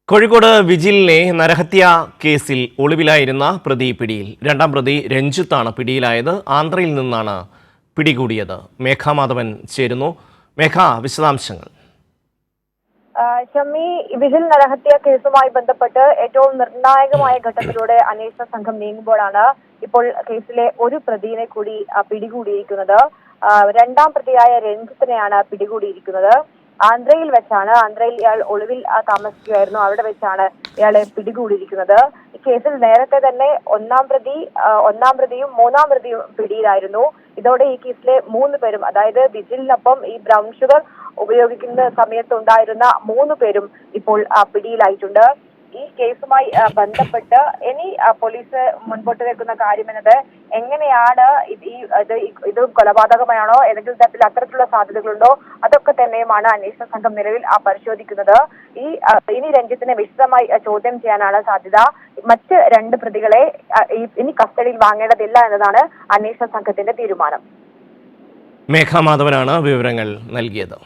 കോഴിക്കോട് വിജിലിനെ നരഹത്യാ കേസിൽ ഒളിവിലായിരുന്ന പ്രതി പിടിയിൽ. രണ്ടാം പ്രതി രഞ്ജിത്താണ് പിടിയിലായത്. ആന്ധ്രയിൽ നിന്നാണ് പിടികൂടിയത്. മേഘാമാധവൻ ചേരുന്നു. മേഘ, വിശദാംശങ്ങൾ. ഷമ്മി, വിജിൽ നരഹത്യാ കേസുമായി ബന്ധപ്പെട്ട് ഏറ്റവും നിർണായകമായ ഘട്ടത്തിലൂടെ അന്വേഷണ സംഘം നീങ്ങുമ്പോഴാണ് ഇപ്പോൾ കേസിലെ ഒരു പ്രതിയെ കൂടി പിടികൂടിയിരിക്കുന്നത്. രണ്ടാം പ്രതിയായ രഞ്ജിത്തിനെയാണ് പിടികൂടിയിരിക്കുന്നത്. ആന്ധ്രയിൽ ഇയാൾ ഒളിവിൽ താമസിക്കുകയായിരുന്നു. അവിടെ വെച്ചാണ് ഇയാളെ പിടികൂടിയിരിക്കുന്നത്. ഈ കേസിൽ നേരത്തെ തന്നെ ഒന്നാം പ്രതിയും മൂന്നാം പ്രതിയും പിടിയിലായിരുന്നു. ഇതോടെ ഈ കേസിലെ 3 പേരും, അതായത് വിജിലിനൊപ്പം ഈ ബ്രൗൺ ഷുഗർ ഉപയോഗിക്കുന്ന സമയത്തുണ്ടായിരുന്ന 3 പേരും ഇപ്പോൾ പിടിയിലായിട്ടുണ്ട്. ഈ കേസുമായി ബന്ധപ്പെട്ട് ഇനി പോലീസ് മുൻപോട്ട് വെക്കുന്ന കാര്യമെന്നത് എങ്ങനെയാണ് ഇത് കൊലപാതകമാണോ, ഏതെങ്കിലും തരത്തിൽ അത്തരത്തിലുള്ള സാധ്യതകളുണ്ടോ, അതൊക്കെ തന്നെയുമാണ് അന്വേഷണ സംഘം നിലവിൽ പരിശോധിക്കുന്നത്. ഇനി രഞ്ജിത്തിനെ വിശദമായി ചോദ്യം ചെയ്യാനാണ് സാധ്യത. മറ്റ് 2 പ്രതികളെ ഇനി കസ്റ്റഡിയിൽ വാങ്ങേണ്ടതില്ല എന്നതാണ് അന്വേഷണ സംഘത്തിന്റെ തീരുമാനം. മേഘാമാധവനാണ് വിവരങ്ങൾ നൽകിയത്.